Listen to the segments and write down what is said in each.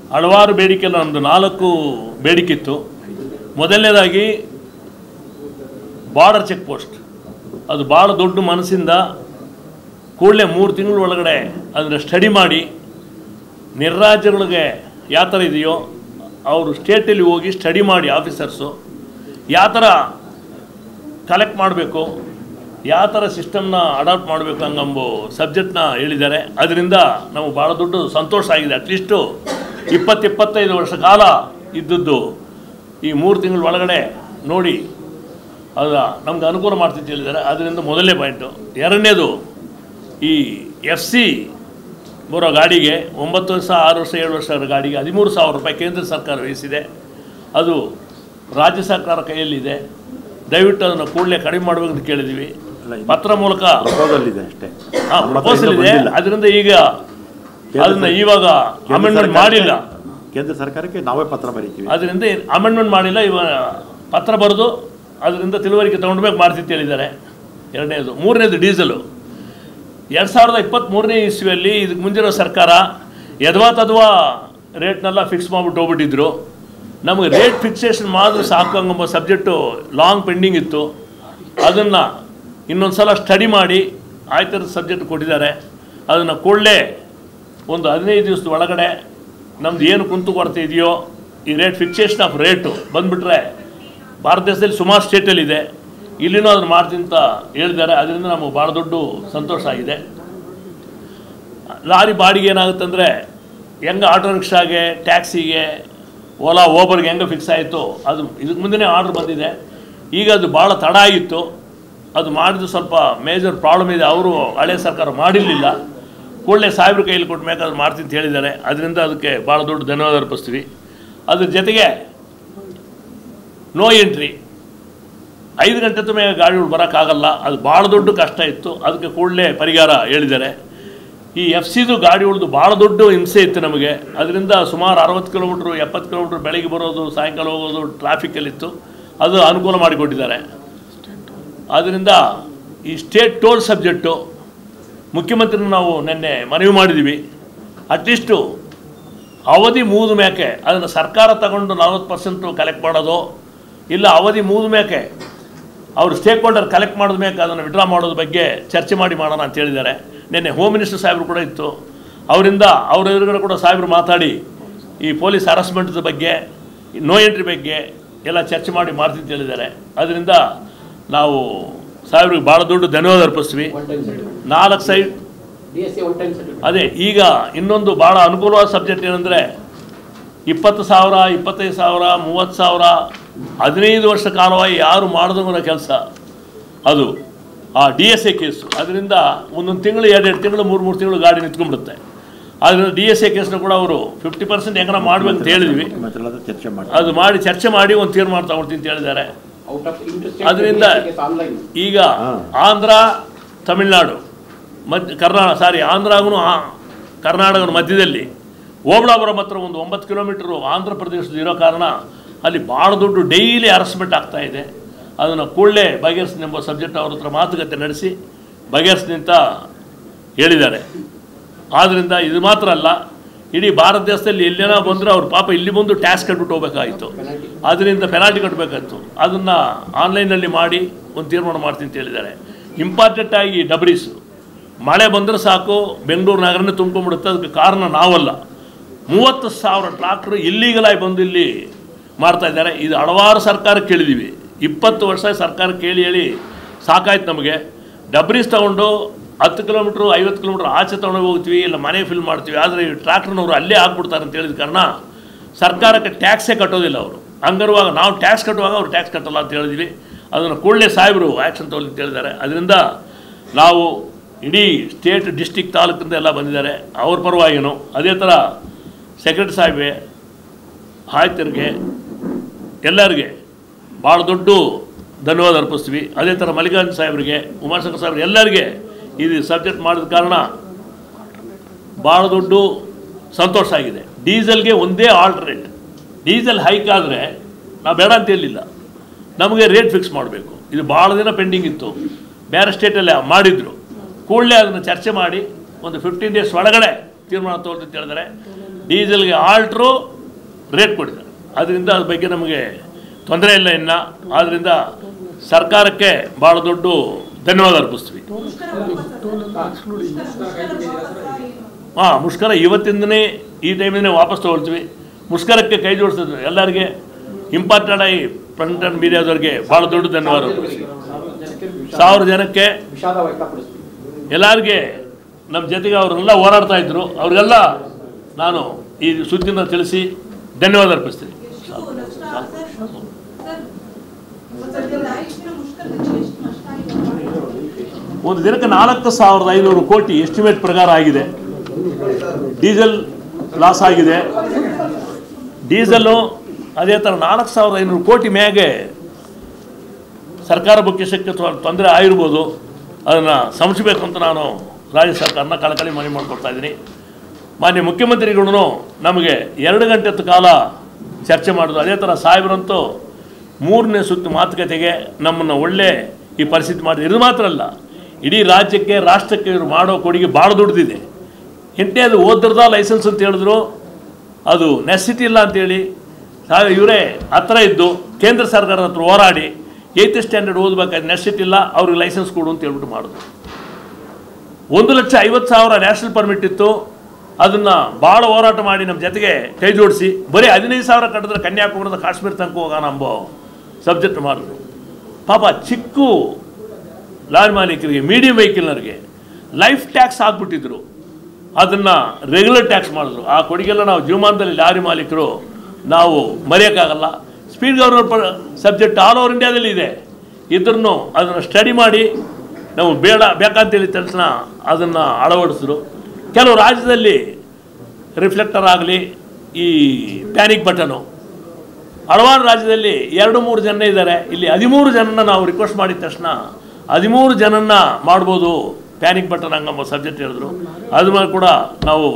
ಹಲವಾರು ಬೇಡಿಕೆ ನಮ್ಮದು 4 ಬೇಡಿಕೆ ಇತ್ತು. ಮೊದಲನೇದಾಗಿ ಬಾರ್ಡರ್ ಚೆಕ್ ಪೋಸ್ಟ್, ಅದು ಭಾಳ ದೊಡ್ಡ ಮನಸ್ಸಿಂದ ಕೂಡಲೇ 3 ತಿಂಗಳ ಒಳಗಡೆ ಅದನ್ನು ಸ್ಟಡಿ ಮಾಡಿ ನಿರ್ರಾಜ್ಯಗಳಿಗೆ ಯಾವ ಥರ ಇದೆಯೋ ಅವರು ಸ್ಟೇಟಲ್ಲಿ ಹೋಗಿ ಸ್ಟಡಿ ಮಾಡಿ ಆಫೀಸರ್ಸು ಯಾವ ಥರ ಕಲೆಕ್ಟ್ ಮಾಡಬೇಕು, ಯಾವ ಥರ ಸಿಸ್ಟಮ್ನ ಅಡಾಪ್ಟ್ ಮಾಡಬೇಕು ಹಂಗಂಬೋ ಸಬ್ಜೆಕ್ಟ್ನ ಹೇಳಿದ್ದಾರೆ. ಅದರಿಂದ ನಮಗೆ ಭಾಳ ದೊಡ್ಡ ಸಂತೋಷ ಆಗಿದೆ. ಅಟ್ಲೀಸ್ಟು 20-25 ವರ್ಷ ಕಾಲ ಇದ್ದದ್ದು ಈ 3 ತಿಂಗಳ ಒಳಗಡೆ ನೋಡಿ ಅದು ನಮ್ಗೆ ಅನುಕೂಲ ಮಾಡ್ತಿತ್ತು ಹೇಳಿದ್ದಾರೆ. ಅದರಿಂದ ಮೊದಲನೇ ಪಾಯಿಂಟು. ಎರಡನೇದು ಈ FC ಬರೋ ಗಾಡಿಗೆ 9 ವರ್ಷ 6 ವರ್ಷ 7 ವರ್ಷದ ಗಾಡಿಗೆ 13,000 ರೂಪಾಯಿ ಕೇಂದ್ರ ಸರ್ಕಾರ ವಹಿಸಿದೆ. ಅದು ರಾಜ್ಯ ಸರ್ಕಾರ ಕೈಯಲ್ಲಿದೆ. ದಯವಿಟ್ಟು ಅದನ್ನು ಕೂಡಲೇ ಕಡಿಮೆ ಮಾಡಬೇಕಂತ ಕೇಳಿದ್ದೀವಿ. ಪತ್ರ ಮೂಲಕ ಪ್ರಪೋಸಲ್ ಇದೆ. ಅದರಿಂದ ಈಗ ಅದನ್ನು ಇವಾಗ ಅಮೆಂಡ್ಮೆಂಟ್ ಮಾಡಿಲ್ಲ, ಕೇಂದ್ರ ಸರ್ಕಾರಕ್ಕೆ ನಾವೇ ಪತ್ರ ಬರೀತೀವಿ. ಅದರಿಂದ ಅಮೆಂಡ್ಮೆಂಟ್ ಮಾಡಿಲ್ಲ, ಇವಾಗ ಪತ್ರ ಬರೆದು ಅದರಿಂದ ತಿಳುವಳಿಕೆ ತೊಗೊಂಡ್ಬೇಕು ಮಾಡ್ತಿತ್ತು ಹೇಳಿದ್ದಾರೆ. ಎರಡನೇದು. ಮೂರನೇದು ಡೀಸೆಲು 2023ನೇ ಇಸ್ವಿಯಲ್ಲಿ ಇದಕ್ಕೆ ಮುಂಚಿನ ಸರ್ಕಾರ ಯದ್ವಾ ರೇಟ್ನೆಲ್ಲ ಫಿಕ್ಸ್ ಮಾಡಿಬಿಟ್ಟು ಹೋಗ್ಬಿಟ್ಟಿದ್ರು. ನಮಗೆ ರೇಟ್ ಫಿಕ್ಸೇಷನ್ ಮಾಡಿದ್ರೆ ಸಾಕು ಹಂಗಂಬ ಸಬ್ಜೆಕ್ಟು ಲಾಂಗ್ ಪೆಂಡಿಂಗ್ ಇತ್ತು. ಅದನ್ನು ಇನ್ನೊಂದು ಸಲ ಸ್ಟಡಿ ಮಾಡಿ ಆಯ್ತರದ ಸಬ್ಜೆಕ್ಟ್ ಕೊಟ್ಟಿದ್ದಾರೆ. ಅದನ್ನು ಕೂಡಲೇ ಒಂದು 15 ದಿವಸದ ಒಳಗಡೆ ನಮ್ದು ಏನು ಕುಂತು ಕೊರತೆ ಇದೆಯೋ ಈ ರೇಟ್ ಫಿಕ್ಸೇಷನ್ ಆಫ್ ರೇಟು ಬಂದುಬಿಟ್ರೆ ಭಾರತ ದೇಶದಲ್ಲಿ ಸುಮಾರು ಸ್ಟೇಟಲ್ಲಿದೆ, ಇಲ್ಲಿನೂ ಅದನ್ನು ಮಾಡ್ತೀನಿ ಅಂತ ಹೇಳಿದ್ದಾರೆ. ಅದರಿಂದ ನಮಗೆ ಭಾಳ ದೊಡ್ಡ ಸಂತೋಷ ಆಗಿದೆ. ಲಾರಿ ಬಾಡಿಗೆ ಏನಾಗುತ್ತೆ ಅಂದರೆ ಹೆಂಗೆ ಆಟೋ ರಿಕ್ಷಾಗೆ, ಟ್ಯಾಕ್ಸಿಗೆ, ಓಲಾ ಓಬರ್ಗೆ ಹೆಂಗೆ ಫಿಕ್ಸ್ ಆಯಿತು ಅದು ಇದಕ್ಕೆ ಮುಂದೆ ಆರ್ಡ್ರ್ ಬಂದಿದೆ. ಈಗ ಅದು ಭಾಳ ತಡ ಆಗಿತ್ತು. ಅದು ಮಾಡಿದ್ದು ಸ್ವಲ್ಪ ಮೇಜರ್ ಪ್ರಾಬ್ಲಮ್ ಇದೆ. ಅವರು ಹಳೆ ಸರ್ಕಾರ ಮಾಡಿರಲಿಲ್ಲ. ಕೂಡಲೇ ಸಾಹೇಬ್ರ ಕೈಯಲ್ಲಿ ಕೊಟ್ಟು ಮೇಲೆ ಅದು ಮಾಡ್ತೀನಿ ಅಂತ ಹೇಳಿದ್ದಾರೆ. ಅದರಿಂದ ಅದಕ್ಕೆ ಭಾಳ ದೊಡ್ಡ ಧನ್ಯವಾದ ಅರ್ಪಿಸ್ತೀವಿ. ಅದ್ರ ಜೊತೆಗೆ ನೋ ಎಂಟ್ರಿ 5 ಗಂಟೆ ಮೇಲೆ ಗಾಡಿಗಳು ಬರೋಕ್ಕಾಗಲ್ಲ, ಅದು ಭಾಳ ದೊಡ್ಡ ಕಷ್ಟ ಇತ್ತು. ಅದಕ್ಕೆ ಕೂಡಲೇ ಪರಿಹಾರ ಹೇಳಿದ್ದಾರೆ. ಈ FCದು ಗಾಡಿಗಳದ್ದು ಭಾಳ ದೊಡ್ಡ ಹಿಂಸೆ ಇತ್ತು ನಮಗೆ. ಅದರಿಂದ ಸುಮಾರು 60 ಕಿಲೋಮೀಟ್ರು 70 ಕಿಲೋಮೀಟ್ರ್ ಬೆಳಗ್ಗೆ ಬರೋದು ಸಾಯಂಕಾಲ ಹೋಗೋದು ಟ್ರಾಫಿಕಲ್ಲಿತ್ತು. ಅದು ಅನುಕೂಲ ಮಾಡಿಕೊಟ್ಟಿದ್ದಾರೆ. ಆದ್ದರಿಂದ ಈ ಸ್ಟೇಟ್ ಟೋಲ್ ಸಬ್ಜೆಕ್ಟು ಮುಖ್ಯಮಂತ್ರಿನ ನಾವು ನಿನ್ನೆ ಮನವಿ ಮಾಡಿದ್ದೀವಿ. ಅಟ್ಲೀಸ್ಟು ಅವಧಿ ಮುಗಿದ ಮೇಕೆ ಅದನ್ನು ಸರ್ಕಾರ ತಗೊಂಡು 40% ಕಲೆಕ್ಟ್ ಮಾಡೋದು, ಇಲ್ಲ ಅವಧಿ ಮುಗಿದ ಮೇಕೆ ಅವರು ಸ್ಟೇಕ್ ಹೋಲ್ಡರ್ ಕಲೆಕ್ಟ್ ಮಾಡಿದ ಮೇಲೆ ಅದನ್ನು ವಿಡ್ರಾ ಮಾಡೋದ್ರ ಬಗ್ಗೆ ಚರ್ಚೆ ಮಾಡಿ ಮಾಡೋಣ ಅಂತ ಹೇಳಿದ್ದಾರೆ. ನಿನ್ನೆ ಹೋಮ್ ಮಿನಿಸ್ಟರ್ ಸಾಹೇಬರು ಕೂಡ ಇತ್ತು. ಅವರಿಂದ ಅವ್ರ ಎದುರುಗಡೆ ಕೂಡ ಸಾಹೇಬರು ಮಾತಾಡಿ ಈ ಪೊಲೀಸ್ ಹರಾಸ್ಮೆಂಟ್ದ ಬಗ್ಗೆ, ನೋ ಎಂಟ್ರಿ ಬಗ್ಗೆ ಎಲ್ಲ ಚರ್ಚೆ ಮಾಡಿ ಮಾಡ್ತೀನಿ ಅಂತ ಹೇಳಿದ್ದಾರೆ. ಅದರಿಂದ ನಾವು ಸಾಹೇಬ್ರಿಗೆ ಭಾಳ ದೊಡ್ಡ ಧನ್ಯವಾದ ಅರ್ಪಿಸ್ತೀವಿ. 4 ಸೈಡ್ ಅದೇ. ಈಗ ಇನ್ನೊಂದು ಭಾಳ ಅನುಕೂಲವಾದ ಸಬ್ಜೆಕ್ಟ್ ಏನಂದರೆ 20,000 25,000 30,000 15 ವರ್ಷ ಕಾಲವಾಗಿ ಯಾರು ಮಾಡಿದಂಗಿರೋ ಕೆಲಸ ಅದು ಆ DSA ಕೇಸು. ಅದರಿಂದ ಒಂದೊಂದು ತಿಂಗಳು 2 ತಿಂಗಳು 3 ತಿಂಗಳು ಗಾಡಿ ನಿಂತ್ಕೊಂಡ್ಬಿಡುತ್ತೆ. ಅದರಿಂದ DSA ಕೇಸ್ನ ಕೂಡ ಅವರು 50% ಹೆಂಗನ ಮಾಡ್ಬೇಕು ಅಂತ ಹೇಳಿದ್ವಿ. ಅದು ಮಾಡಿ ಚರ್ಚೆ ಮಾಡಿ ಒಂದು ತೀರ್ಮಾನ ತಗೊಳ್ತೀನಿ ಅಂತ ಹೇಳಿದ್ದಾರೆ. ಅದರಿಂದ ಈಗ ಆಂಧ್ರ ತಮಿಳ್ನಾಡು ಆಂಧ್ರಗೂ ಕರ್ನಾಟಕದ ಮಧ್ಯದಲ್ಲಿ ಓಬಳಾಪುರಂ ಹತ್ರ ಒಂದು 9 ಕಿಲೋಮೀಟರು ಆಂಧ್ರ ಪ್ರದೇಶದ ಇರೋ ಕಾರಣ ಅಲ್ಲಿ ಭಾಳ ದೊಡ್ಡ ಡೈಲಿ ಹರಾಸ್ಮೆಂಟ್ ಆಗ್ತಾಯಿದೆ. ಅದನ್ನು ಕೂಡಲೇ ಬಗೆಹರಿಸ್ತೀನಿ ಎಂಬ ಸಬ್ಜೆಕ್ಟ್ ಅವ್ರ ಹತ್ರ ಮಾತುಕತೆ ನಡೆಸಿ ಬಗೆಹರಿಸ್ತೀನಿ ಅಂತ ಹೇಳಿದ್ದಾರೆ. ಆದ್ದರಿಂದ ಇದು ಮಾತ್ರ ಅಲ್ಲ, ಇಡೀ ಭಾರತ ದೇಶದಲ್ಲಿ ಎಲ್ಲೇನೋ ಬಂದರೆ ಅವ್ರ ಪಾಪ ಇಲ್ಲಿ ಬಂದು ಟ್ಯಾಕ್ಸ್ ಕಟ್ಬಿಟ್ಟು ಹೋಗ್ಬೇಕಾಗಿತ್ತು. ಅದರಿಂದ ಪೆನಾಲ್ಟಿ ಕಟ್ಟಬೇಕಾಗಿತ್ತು. ಅದನ್ನು ಆನ್ಲೈನಲ್ಲಿ ಮಾಡಿ ಒಂದು ತೀರ್ಮಾನ ಮಾಡ್ತೀನಿ ಅಂತ ಹೇಳಿದ್ದಾರೆ. ಇಂಪಾರ್ಟೆಂಟಾಗಿ ಡಬ್ರೀಸು ಮಳೆ ಬಂದರೆ ಸಾಕು ಬೆಂಗಳೂರು ನಗರನೇ ತುಂಬ್ಕೊಂಡ್ಬಿಡುತ್ತೆ. ಅದಕ್ಕೆ ಕಾರಣ ನಾವಲ್ಲ, 30,000 ಟ್ರಾಕ್ಟ್ರು ಇಲ್ಲೀಗಲಾಗಿ ಬಂದು ಇಲ್ಲಿ ಮಾಡ್ತಾಯಿದ್ದಾರೆ. ಇದು ಹಲವಾರು ಸರ್ಕಾರ ಕೇಳಿದ್ದೀವಿ. 20 ವರ್ಷ ಸರ್ಕಾರ ಕೇಳಿ ಹೇಳಿ ಸಾಕಾಯ್ತು ನಮಗೆ. ಡಬ್ರೀಸ್ ತೊಗೊಂಡು 10 ಕಿಲೋಮೀಟ್ರು 50 ಕಿಲೋಮೀಟ್ರ್ ಆಚೆ ತೊಗೊಂಡು ಹೋಗ್ತೀವಿ, ಇಲ್ಲ ಮನೆ ಫಿಲ್ ಮಾಡ್ತೀವಿ. ಆದರೆ ಈ ಟ್ರಾಕ್ಟ್ರನವರು ಅಲ್ಲೇ ಆಗ್ಬಿಡ್ತಾರೆ ಅಂತ ಹೇಳಿದ ಕಾರಣ ಸರ್ಕಾರಕ್ಕೆ ಟ್ಯಾಕ್ಸೇ ಕಟ್ಟೋದಿಲ್ಲ ಅವರು. ಹಂಗಿರುವಾಗ ನಾವು ಟ್ಯಾಕ್ಸ್ ಕಟ್ಟುವಾಗ ಅವ್ರು ಟ್ಯಾಕ್ಸ್ ಕಟ್ಟಲ್ಲ ಅಂತ ಹೇಳಿದ್ವಿ. ಅದನ್ನು ಕೂಡಲೇ ಸಾಹೇಬರು ಆ್ಯಕ್ಷನ್ ತೊಗೊಳ್ಳಿ ಅಂತ ಹೇಳಿದ್ದಾರೆ. ಅದರಿಂದ ನಾವು ಇಡೀ ಸ್ಟೇಟ್ ಡಿಸ್ಟಿಕ್ ತಾಲೂಕಿಂದ ಎಲ್ಲ ಬಂದಿದ್ದಾರೆ ಅವ್ರ ಪರವಾಗಿನೂ. ಅದೇ ಥರ ಸೆಕ್ರೆಟರಿ ಸಾಹೇಬೆ, ಆಯುಕ್ತರಿಗೆ, ಎಲ್ಲರಿಗೆ ಭಾಳ ದೊಡ್ಡ ಧನ್ಯವಾದ ಅರ್ಪಿಸ್ತೀವಿ. ಅದೇ ಥರ ಮಲ್ಲಿಕಾರ್ಜುನ ಸಾಹೇಬರಿಗೆ, ಉಮಾಶಂಕರ್ ಸಾಹೇಬ್ರಿಗೆ, ಎಲ್ಲರಿಗೆ ಇದು ಸಬ್ಜೆಕ್ಟ್ ಮಾಡಿದ ಕಾರಣ ಭಾಳ ದೊಡ್ಡ ಸಂತೋಷ ಆಗಿದೆ. ಡೀಸೆಲ್ಗೆ ಒಂದೇ ಆಲ್ಟರ್ನೇಟ್. ಡೀಸೆಲ್ ಹೈಕ್ ಆದರೆ ನಾವು ಬೇಡ ಅಂತ ಹೇಳಿಲ್ಲ, ನಮಗೆ ರೇಟ್ ಫಿಕ್ಸ್ ಮಾಡಬೇಕು. ಇದು ಭಾಳ ದಿನ ಪೆಂಡಿಂಗ್ ಇತ್ತು, ಬೇರೆ ಸ್ಟೇಟಲ್ಲೇ ಮಾಡಿದರು. ಕೂಡಲೇ ಅದನ್ನು ಚರ್ಚೆ ಮಾಡಿ ಒಂದು 15 ಡೇಸ್ ಒಳಗಡೆ ತೀರ್ಮಾನ ತಗೊಳ್ತೀನಿ ಅಂತ ಹೇಳಿದರೆ ಡೀಸೆಲ್ಗೆ ಆಲ್ಟ್ರು ರೇಟ್ ಕೊಟ್ಟಿದ್ದಾರೆ. ಅದರಿಂದ ಅದ್ರ ಬಗ್ಗೆ ನಮಗೆ ತೊಂದರೆ ಇಲ್ಲ ಇನ್ನು. ಆದ್ದರಿಂದ ಸರ್ಕಾರಕ್ಕೆ ಭಾಳ ದೊಡ್ಡ ಧನ್ಯವಾದ ಅರ್ಪಿಸ್ತೀವಿ. ಮುಷ್ಕರ ಇವತ್ತಿಂದನೇ ಈ ಟೈಮಿಂದನೇ ವಾಪಸ್ ತೊಗೊಳ್ತೀವಿ. ಮುಷ್ಕರಕ್ಕೆ ಕೈ ಜೋಡಿಸಿದ್ರು ಎಲ್ಲರಿಗೆ, ಇಂಪಾರ್ಟೆಂಟ್ ಆಗಿ ಪ್ರಿಂಟ್ ಆ್ಯಂಡ್ ಮೀಡಿಯಾದವ್ರಿಗೆ ಭಾಳ ದೊಡ್ಡ ಧನ್ಯವಾದ. 1000 ಜನಕ್ಕೆ ಎಲ್ಲರಿಗೆ ನಮ್ಮ ಜೊತೆಗೆ ಅವರೆಲ್ಲ ಹೋರಾಡ್ತಾ ಇದ್ರು, ಅವ್ರಿಗೆಲ್ಲ ನಾನು ಈ ಸುದ್ದಿನ ತಿಳಿಸಿ ಧನ್ಯವಾದ ಅರ್ಪಿಸ್ತೀನಿ. ಒಂದು ದಿನಕ್ಕೆ 4,500 ಕೋಟಿ ಎಸ್ಟಿಮೇಟ್ ಪ್ರಕಾರ ಆಗಿದೆ. ಡೀಸೆಲ್ ಲಾಸ್ ಆಗಿದೆ. ಡೀಸೆಲ್ಲು ಅದೇ ಥರ 4,500 ಕೋಟಿ ಮ್ಯಾಗೆ ಸರ್ಕಾರ ಬೊಕ್ಕಸಕ್ಕೆ ತೊಂದರೆ ಆಗಿರ್ಬೋದು. ಅದನ್ನು ಸಂಸ್ಬೇಕು ಅಂತ ನಾನು ರಾಜ್ಯ ಸರ್ಕಾರನ ಕಳಕಳಿ ಮನವಿ ಮಾಡಿಕೊಡ್ತಾ ಇದ್ದೀನಿ. ಮಾನ್ಯ ಮುಖ್ಯಮಂತ್ರಿಗಳು ನಮಗೆ 2 ಗಂಟೆ ಕಾಲ ಚರ್ಚೆ ಮಾಡೋದು. ಅದೇ ಥರ ಸಾಹೇಬರಂತೂ 3ನೇ ಸುತ್ತು ಮಾತುಕತೆಗೆ ನಮ್ಮನ್ನು ಒಳ್ಳೆ ಈ ಪರಿಸ್ಥಿತಿ ಮಾಡಿದೆ. ಇದು ಮಾತ್ರ ಅಲ್ಲ, ಇಡೀ ರಾಜ್ಯಕ್ಕೆ ರಾಷ್ಟ್ರಕ್ಕೆ ಇವರು ಮಾಡೋ ಕೊಡುಗೆ ಭಾಳ ದೊಡ್ಡದಿದೆ. ಅದು ಓದ್ರದ ಲೈಸೆನ್ಸ್ ಅಂತ ಹೇಳಿದ್ರು, ಅದು ನೆಸಿಟಿ ಇಲ್ಲ ಅಂತೇಳಿ ಇವರೇ ಹತ್ರ ಇದ್ದು ಕೇಂದ್ರ ಸರ್ಕಾರದ ಹತ್ರ ಹೋರಾಡಿ 8th ಸ್ಟ್ಯಾಂಡರ್ಡ್ ಓದಬೇಕಾದ್ರೆ ನೆಸಿಟಿ ಇಲ್ಲ, ಅವ್ರಿಗೆ ಲೈಸೆನ್ಸ್ ಕೊಡು ಅಂತ ಹೇಳ್ಬಿಟ್ಟು ಮಾಡಿದ್ರು. 1,50,000 ನ್ಯಾಷನಲ್ ಪರ್ಮಿಟ್ ಇತ್ತು. ಅದನ್ನು ಭಾಳ ಹೋರಾಟ ಮಾಡಿ ನಮ್ಮ ಜೊತೆಗೆ ಕೈ ಜೋಡಿಸಿ ಬರೀ 15,000 ಕಟ್ಟಿದ್ರೆ ಕನ್ಯಾಕುಮಾರಿಯಿಂದ ಕಾಶ್ಮೀರ ತನಕ ಹೋಗೋಣ ಎಂಬ ಸಬ್ಜೆಕ್ಟ್ ಮಾಡಿದ್ರು. ಪಾಪ ಚಿಕ್ಕ ಲಾರಿ ಮಾಲೀಕರಿಗೆ, ಮೀಡಿಯಂ ವೆಹಿಕಲ್ನರಿಗೆ ಲೈಫ್ ಟ್ಯಾಕ್ಸ್ ಹಾಕ್ಬಿಟ್ಟಿದ್ರು. ಅದನ್ನು ರೆಗ್ಯುಲರ್ ಟ್ಯಾಕ್ಸ್ ಮಾಡಿದ್ರು. ಆ ಕೊಡುಗೆಲ್ಲ ನಾವು ಜೀವಮಾನದಲ್ಲಿ ಲಾರಿ ಮಾಲೀಕರು ನಾವು ಮರೆಯೋಕ್ಕಾಗಲ್ಲ. Speed governor subject all over ಇಂಡಿಯಾದಲ್ಲಿ ಇದೆ. ಇದ್ರೂ ಅದನ್ನು ಸ್ಟಡಿ ಮಾಡಿ ನಾವು ಬೇಕಂತೇಳಿ ತಕ್ಷಣ ಅದನ್ನು ಅಳವಡಿಸಿದ್ರು. ಕೆಲವು ರಾಜ್ಯದಲ್ಲಿ ರಿಫ್ಲೆಕ್ಟರ್ ಆಗಲಿ, ಈ ಪ್ಯಾನಿಕ್ ಬಟನು ಹಲವಾರು ರಾಜ್ಯದಲ್ಲಿ 2-3 ಜನ ಇದ್ದಾರೆ. ಇಲ್ಲಿ 13 ಜನನ ನಾವು ರಿಕ್ವೆಸ್ಟ್ ಮಾಡಿದ ತಕ್ಷಣ 13 ಜನನ್ನ ಮಾಡ್ಬೋದು ಪ್ಯಾನಿಕ್ ಬಟನ್ ಹಂಗಂಬ ಸಬ್ಜೆಕ್ಟ್ ಹೇಳಿದ್ರು. ಅದ್ರ ಮೇಲೆ ಕೂಡ ನಾವು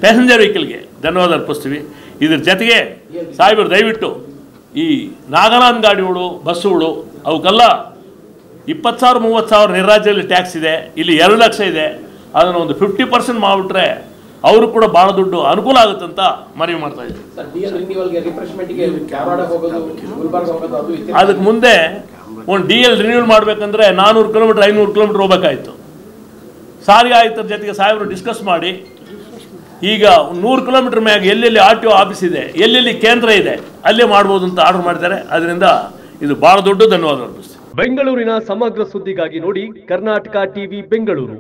ಪ್ಯಾಸೆಂಜರ್ ವೆಹಿಕಲ್ಗೆ ಧನ್ಯವಾದ ಅರ್ಪಿಸ್ತೀವಿ. ಇದ್ರ ಜೊತೆಗೆ ಸಾಹೇಬರು ದಯವಿಟ್ಟು ಈ ನಾಗಾಲ್ಯಾಂಡ್ ಗಾಡಿಗಳು, ಬಸ್ಸುಗಳು ಅವಕ್ಕೆಲ್ಲ 20,000-30,000 ನಿರ್ರಾಜ್ಯದಲ್ಲಿ ಟ್ಯಾಕ್ಸ್ ಇದೆ. ಇಲ್ಲಿ 2 ಲಕ್ಷ ಇದೆ. ಅದನ್ನು ಒಂದು 50% ಮಾಡಿಬಿಟ್ರೆ ಅವರು ಕೂಡ ಭಾಳ ದುಡ್ಡು ಅನುಕೂಲ ಆಗುತ್ತೆ ಅಂತ ಮನವಿ ಮಾಡ್ತಾ ಇದ್ದೀವಿ. ಅದಕ್ಕೆ ಮುಂದೆ ಒಂದು DL ರಿನ್ಯೂವಲ್ ಮಾಡಬೇಕಂದ್ರೆ 400 ಕಿಲೋಮೀಟ್ರ್ 500 ಕಿಲೋಮೀಟ್ರ್ ಹೋಗ್ಬೇಕಾಯ್ತು. ಸಾರಿಗೆ ಆಯುಕ್ತರ ಜೊತೆಗೆ ಸಾಹೇಬರು ಡಿಸ್ಕಸ್ ಮಾಡಿ ಈಗ 100 ಕಿಲೋಮೀಟ್ರ್ ಮ್ಯಾಗ ಎಲ್ಲೆಲ್ಲಿ RTO ಆಫೀಸ್ ಇದೆ, ಎಲ್ಲೆಲ್ಲಿ ಕೇಂದ್ರ ಇದೆ, ಅಲ್ಲೇ ಮಾಡ್ಬೋದು ಅಂತ ಆರ್ಡರ್ ಮಾಡಿದ್ದಾರೆ. ಅದರಿಂದ ಇದು ಭಾಳ ದೊಡ್ಡ ಧನ್ಯವಾದ. ಬೆಂಗಳೂರಿನ ಸಮಗ್ರ ಸುದ್ದಿಗಾಗಿ ನೋಡಿ ಕರ್ನಾಟಕ ಟಿವಿ ಬೆಂಗಳೂರು.